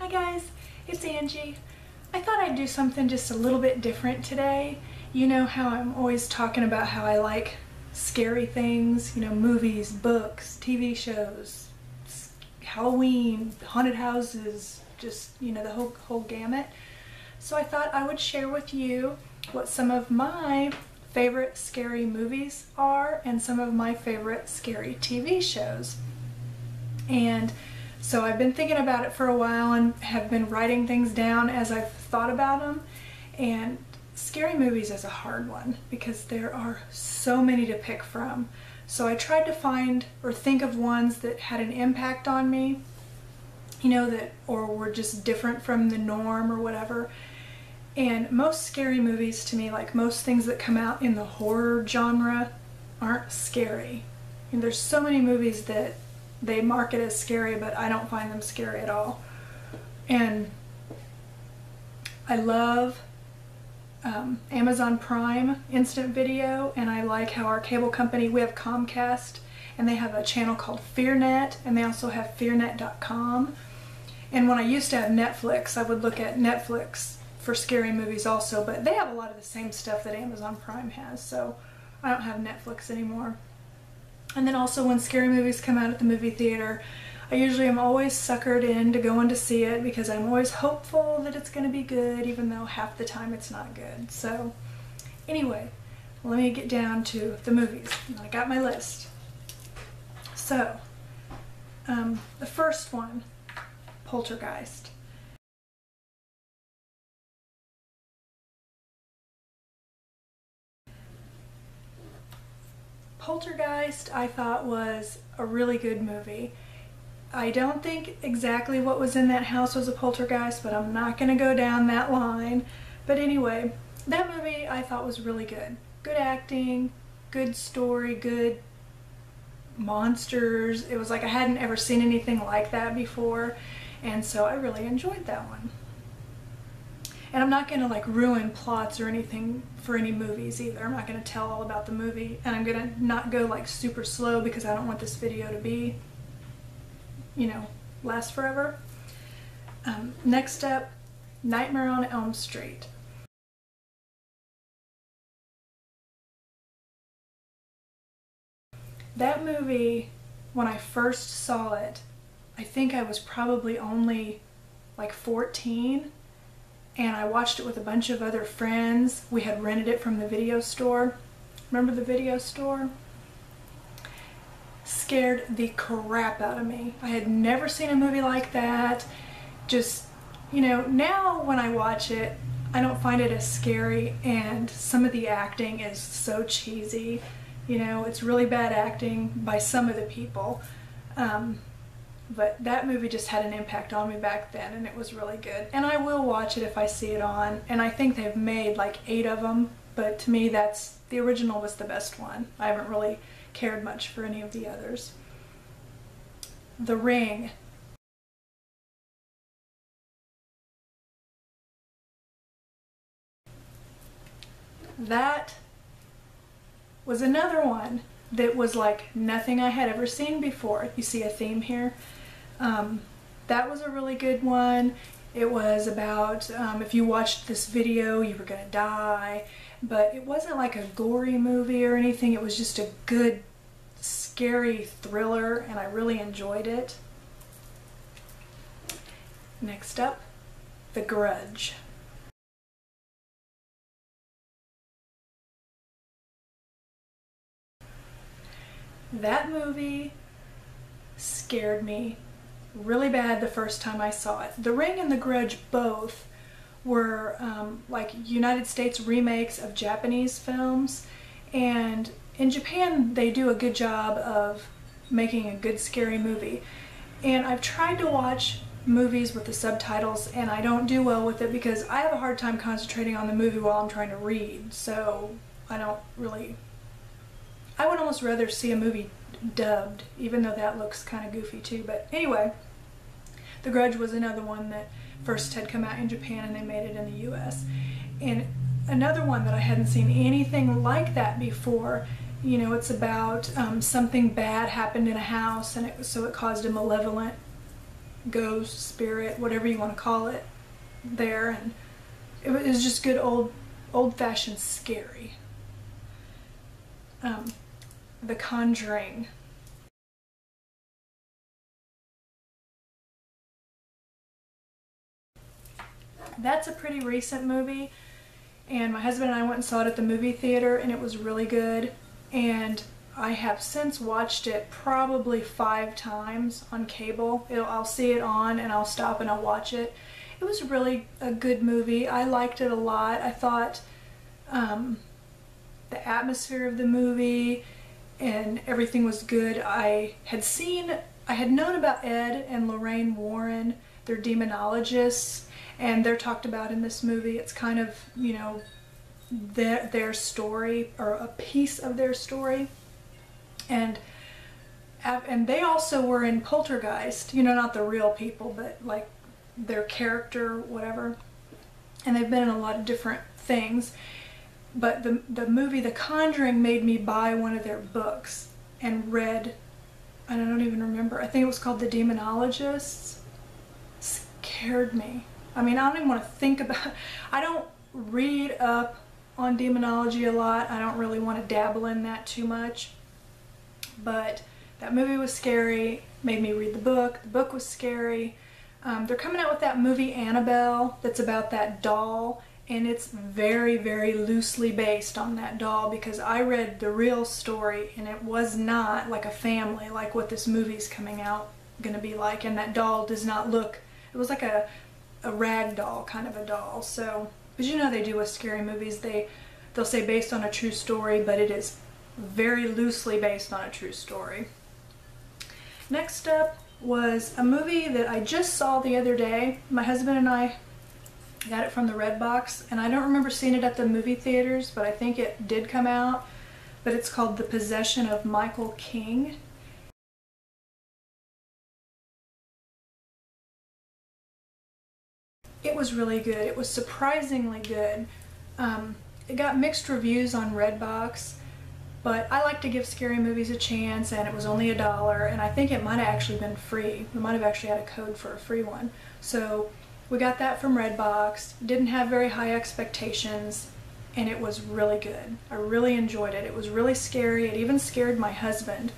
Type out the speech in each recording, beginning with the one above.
Hi guys, it's Angie. I thought I'd do something just a little bit different today. You know how I'm always talking about how I like scary things, movies, books, TV shows, Halloween, haunted houses, just, the whole gamut. So I thought I would share with you what some of my favorite scary movies are and some of my favorite scary TV shows. And so I've been thinking about it for a while and have been writing things down as I've thought about them. And scary movies is a hard one because there are so many to pick from. So I tried to find or think of ones that had an impact on me, or were just different from the norm or whatever. And most scary movies to me, like most things that come out in the horror genre, aren't scary. And there's so many movies that they market as scary, but I don't find them scary at all. And I love Amazon Prime Instant Video, and I like how our cable company, we have Comcast, and they have a channel called FearNet, and they also have fearnet.com. And when I used to have Netflix, I would look at Netflix for scary movies also, but they have a lot of the same stuff that Amazon Prime has, so I don't have Netflix anymore. And then also when scary movies come out at the movie theater, I usually am always suckered into going to see it because I'm always hopeful that it's going to be good, even though half the time it's not good. So anyway, let me get down to the movies. I got my list. So the first one, Poltergeist. Poltergeist I thought was a really good movie. I don't think exactly what was in that house was a poltergeist, but I'm not going to go down that line. But anyway, that movie I thought was really good. Good acting, good story, good monsters. It was like I hadn't ever seen anything like that before, and so I really enjoyed that one. And I'm not going to ruin plots or anything for any movies either. I'm not going to tell all about the movie, and I'm going to not go super slow because I don't want this video to be, last forever. Next up, Nightmare on Elm Street. That movie, when I first saw it, I think I was probably only 14. And I watched it with a bunch of other friends. We had rented it from the video store. Remember the video store? Scared the crap out of me. I had never seen a movie like that. Just, now when I watch it, I don't find it as scary, and some of the acting is so cheesy. It's really bad acting by some of the people. But that movie just had an impact on me back then, and it was really good. And I will watch it if I see it on, and I think they've made 8 of them, but to me the original was the best one. I haven't really cared much for any of the others. The Ring. That was another one that was like nothing I had ever seen before. You see a theme here? That was a really good one. It was about if you watched this video you were gonna die, but it wasn't like a gory movie or anything. It was just a good scary thriller, and I really enjoyed it. Next up, The Grudge. That movie scared me really bad the first time I saw it. The Ring and The Grudge both were United States remakes of Japanese films, and in Japan they do a good job of making a good scary movie. And I've tried to watch movies with the subtitles, and I don't do well with it because I have a hard time concentrating on the movie while I'm trying to read, so I would almost rather see a movie dubbed, even though that looks kind of goofy too. But anyway, The Grudge was another one that first had come out in Japan and they made it in the US. And another one that I hadn't seen anything like that before. It's about something bad happened in a house, and so it caused a malevolent ghost, spirit, whatever you want to call it, there, and it was just good old-fashioned scary. The Conjuring. That's a pretty recent movie, and my husband and I went and saw it at the movie theater, and it was really good. And I have since watched it probably 5 times on cable. I'll see it on and I'll stop and I'll watch it. It was really a good movie. I liked it a lot. I thought the atmosphere of the movie and everything was good. I had known about Ed and Lorraine Warren. They're demonologists, and they're talked about in this movie. It's kind of, you know, their story, or a piece of their story. And they also were in Poltergeist, you know, not the real people, but like their character, whatever. And they've been in a lot of different things. But the movie The Conjuring made me buy one of their books and read, I don't even remember, I think it was called The Demonologists. Scared me. I mean, I don't even want to think about it. I don't read up on demonology a lot. I don't really want to dabble in that too much. But that movie was scary, made me read the book. The book was scary. They're coming out with that movie Annabelle that's about that doll, and it's very, very loosely based on that doll, because I read the real story and it was not like a family like what this movie's coming out gonna be like, and that doll does not look, it was like a rag doll kind of a doll. So, but you know they do with scary movies, they'll say based on a true story, but it is very loosely based on a true story. Next up was a movie that I just saw the other day. My husband and I got it from the Redbox, and I don't remember seeing it at the movie theaters, but I think it did come out. But it's called The Possession of Michael King. It was really good. It was surprisingly good. It got mixed reviews on Redbox, but I like to give scary movies a chance, and it was only $1, and I think it might have actually been free. We might have actually had a code for a free one. So we got that from Redbox. Didn't have very high expectations, and it was really good. I really enjoyed it. It was really scary. It even scared my husband.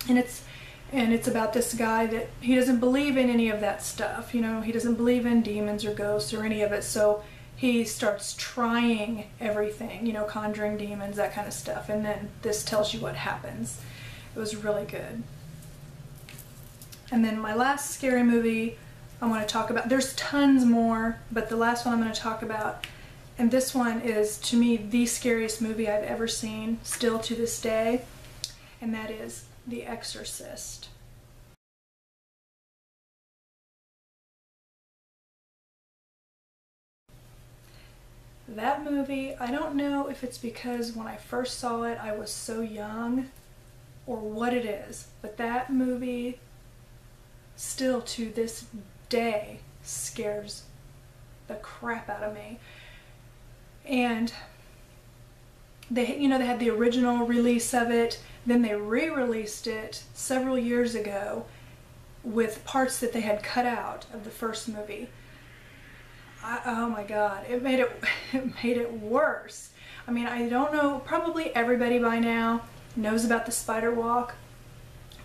And it's about this guy that he doesn't believe in any of that stuff. You know, he doesn't believe in demons or ghosts or any of it. So he starts trying everything, you know, conjuring demons, that kind of stuff. And then this tells you what happens. It was really good. And then my last scary movie I want to talk about, there's tons more, but the last one I'm going to talk about, and this one is, to me, the scariest movie I've ever seen, still to this day, and that is The Exorcist. That movie, I don't know if it's because when I first saw it I was so young or what it is, but that movie still to this day scares the crap out of me. And they, you know, they had the original release of it, then they re-released it several years ago with parts that they had cut out of the first movie. Oh my God, it made it worse. I mean, I don't know, probably everybody by now knows about the spider walk.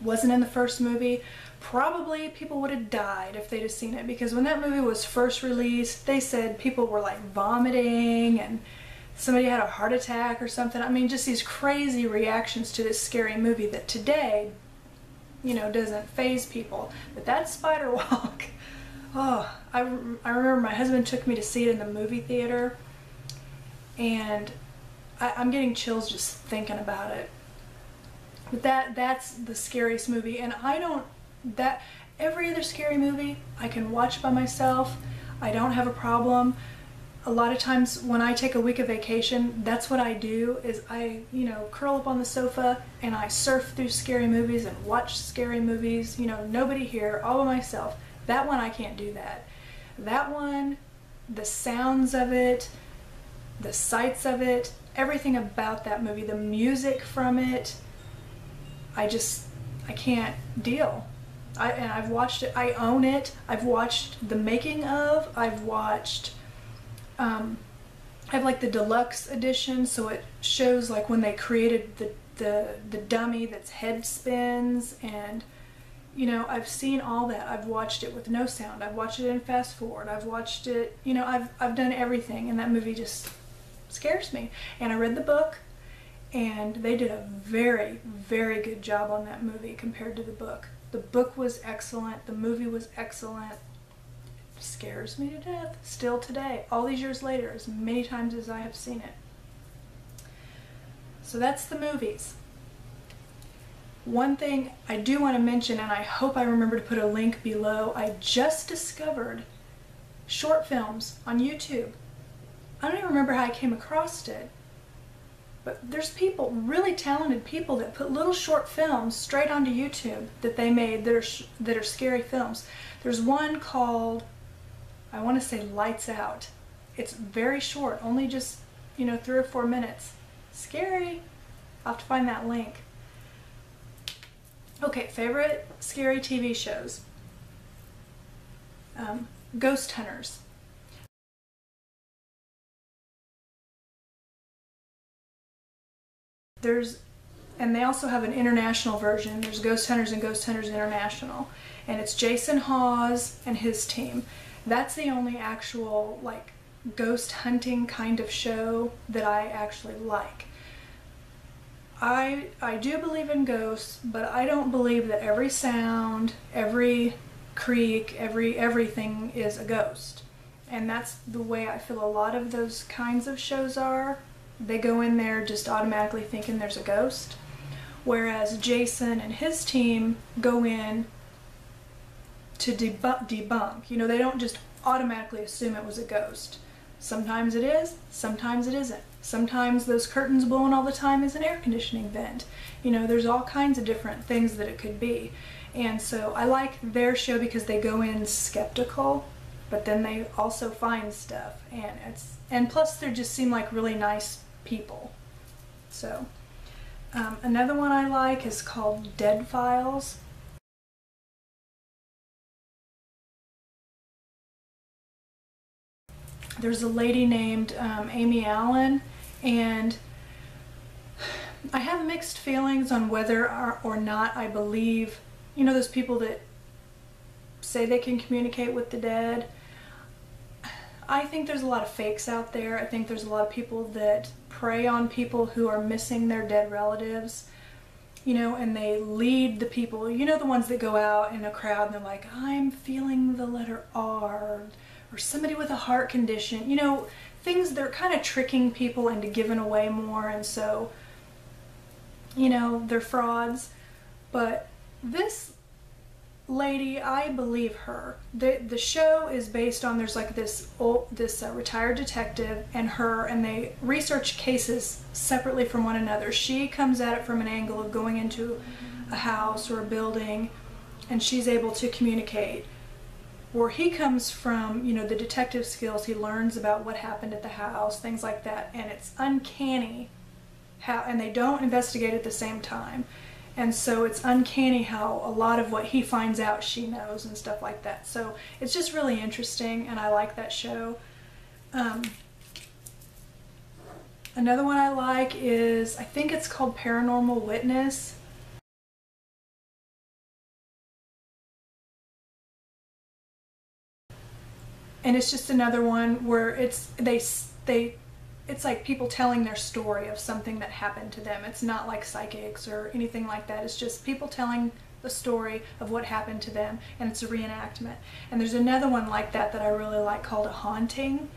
Wasn't in the first movie. Probably people would have died if they'd have seen it, because when that movie was first released, they said people were like vomiting and somebody had a heart attack or something. I mean, just these crazy reactions to this scary movie that today, you know, doesn't faze people. But that spider walk, oh, I remember my husband took me to see it in the movie theater, and I'm getting chills just thinking about it. But that's the scariest movie, and every other scary movie I can watch by myself. I don't have a problem. A lot of times when I take a week of vacation, that's what I do, is I, you know, curl up on the sofa and I surf through scary movies and watch scary movies, you know, nobody here, all by myself. That one, I can't do that. That one, the sounds of it, the sights of it, everything about that movie, the music from it, I can't deal. And I've watched it. I own it. I've watched the making of. I've watched. I have like the deluxe edition, so it shows like when they created the dummy that's head spins, and you know, I've seen all that. I've watched it with no sound. I've watched it in fast forward. I've watched it. You know, I've done everything, and that movie just scares me. And I read the book, and they did a very, very good job on that movie compared to the book. The book was excellent. The movie was excellent. It scares me to death still today, all these years later, as many times as I have seen it. So that's the movies. One thing I do want to mention, and I hope I remember to put a link below, I just discovered short films on YouTube. I don't even remember how I came across it. But there's people, really talented people, that put little short films straight onto YouTube that they made that are scary films. There's one called, I want to say Lights Out. It's very short, only just, you know, 3 or 4 minutes. Scary. I'll have to find that link. Okay, favorite scary TV shows. Ghost Hunters. And they also have an international version. There's Ghost Hunters and Ghost Hunters International. And it's Jason Hawes and his team. That's the only actual, like, ghost hunting kind of show that I actually like. I do believe in ghosts, but I don't believe that every sound, every creak, everything is a ghost. And that's the way I feel a lot of those kinds of shows are. They go in there just automatically thinking there's a ghost. Whereas Jason and his team go in to debunk. You know, they don't just automatically assume it was a ghost. Sometimes it is, sometimes it isn't. Sometimes those curtains blowing all the time is an air conditioning vent. You know, there's all kinds of different things that it could be. And so I like their show because they go in skeptical, but then they also find stuff. And plus they just seem like really nice people. So another one I like is called Dead Files. There's a lady named Amy Allen, and I have mixed feelings on whether or not I believe, you know, those people that say they can communicate with the dead. I think there's a lot of fakes out there. I think there's a lot of people that prey on people who are missing their dead relatives, you know, and they lead the people, you know, the ones that go out in a crowd and they're like, I'm feeling the letter R, or somebody with a heart condition, you know, things that are kind of tricking people into giving away more, and so, you know, they're frauds. But this lady, I believe her. The show is based on, there's like this retired detective and her, and they research cases separately from one another. She comes at it from an angle of going into a house or a building, and she's able to communicate. Where he comes from, you know, the detective skills, he learns about what happened at the house, things like that, and it's uncanny how, and they don't investigate at the same time. And so it's uncanny how a lot of what he finds out she knows and stuff like that. So it's just really interesting, and I like that show. Another one I like is, I think it's called Paranormal Witness. And it's just another one where it's like people telling their story of something that happened to them. It's not like psychics or anything like that. It's just people telling the story of what happened to them, and it's a reenactment. And there's another one like that that I really like called A Haunting.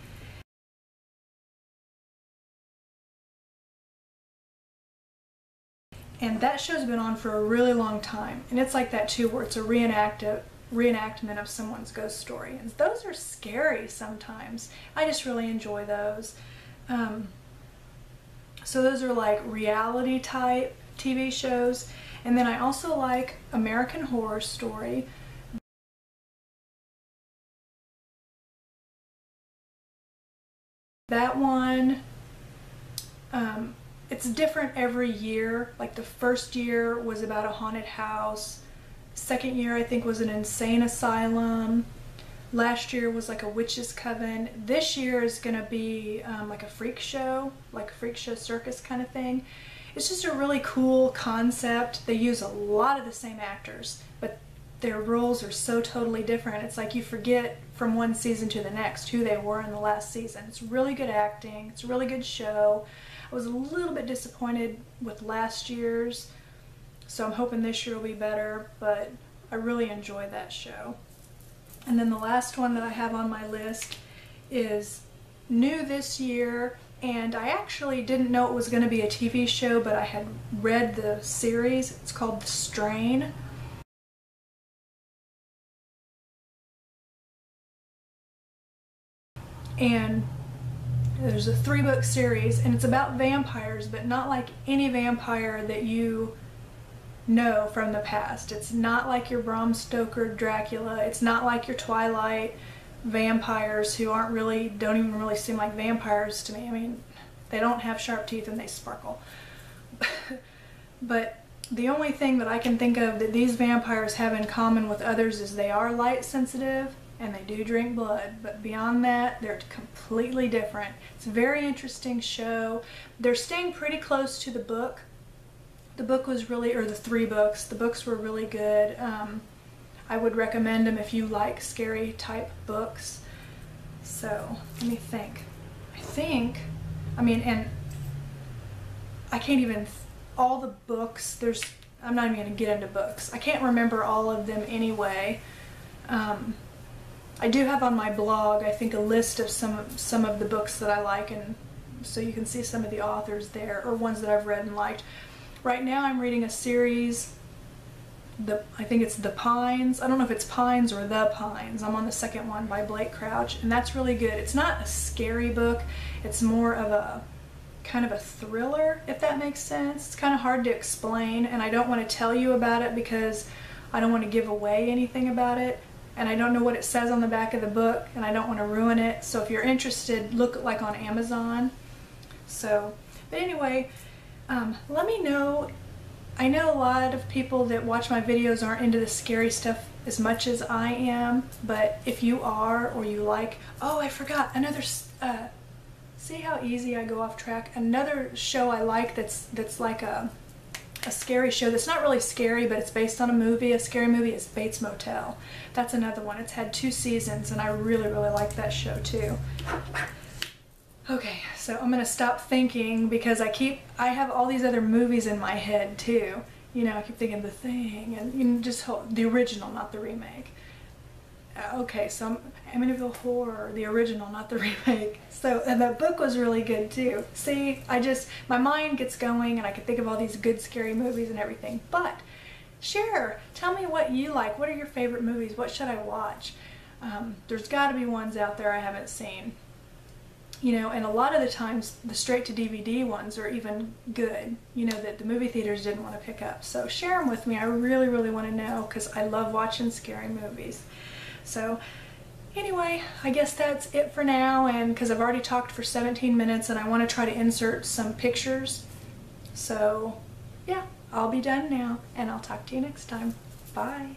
And that show's been on for a really long time. And it's like that too, where it's a reenactment of someone's ghost story. And those are scary sometimes. I just really enjoy those. So those are like reality type TV shows. And then I also like American Horror Story. That one, it's different every year. Like the first year was about a haunted house. Second year I think was an insane asylum. Last year was like a witch's coven. This year is gonna be like a freak show circus kind of thing. It's just a really cool concept. They use a lot of the same actors, but their roles are so totally different. It's like you forget from one season to the next who they were in the last season. It's really good acting. It's a really good show. I was a little bit disappointed with last year's, so I'm hoping this year will be better, but I really enjoyed that show. And then the last one that I have on my list is new this year, and I actually didn't know it was going to be a TV show, but I had read the series. It's called The Strain. And there's a 3-book series, and it's about vampires, but not like any vampire that you know from the past. It's not like your Bram Stoker Dracula. It's not like your Twilight vampires who don't even really seem like vampires to me. I mean, they don't have sharp teeth and they sparkle. But the only thing that I can think of that these vampires have in common with others is they are light sensitive and they do drink blood, but beyond that, they're completely different. It's a very interesting show. They're staying pretty close to the book. The book was really, or the 3 books, the books were really good. I would recommend them if you like scary type books. So, let me think. I mean, and I can't even, all the books, I'm not even going to get into books. I can't remember all of them anyway. I do have on my blog, I think, a list of some of the books that I like, and so you can see some of the authors there, or ones that I've read and liked. Right now I'm reading a series, I think it's The Pines. I don't know if it's Pines or The Pines. I'm on the second one by Blake Crouch, and that's really good. It's not a scary book. It's more of a kind of a thriller, if that makes sense. It's kind of hard to explain, and I don't want to tell you about it because I don't want to give away anything about it. And I don't know what it says on the back of the book, and I don't want to ruin it. So if you're interested, look like on Amazon. So, but anyway, let me know. I know a lot of people that watch my videos aren't into the scary stuff as much as I am, but if you are, or you like, oh, I forgot, another, see how easy I go off track? Another show I like that's like a scary show that's not really scary, but it's based on a scary movie, is Bates Motel. That's another one. It's had 2 seasons, and I really, really like that show too. Okay, so I'm gonna stop thinking because I have all these other movies in my head too. You know, I keep thinking The Thing, and you know, just the original, not the remake. Okay, so Amityville Horror, the original, not the remake. So, and that book was really good too. See, my mind gets going and I can think of all these good scary movies and everything. But, tell me what you like. What are your favorite movies? What should I watch? There's gotta be ones out there I haven't seen. You know, and a lot of the times the straight-to-DVD ones are even good, you know, that the movie theaters didn't want to pick up. So share them with me. I really, really want to know because I love watching scary movies. So anyway, I guess that's it for now, and because I've already talked for 17 minutes and I want to try to insert some pictures. So yeah, I'll be done now, and I'll talk to you next time. Bye.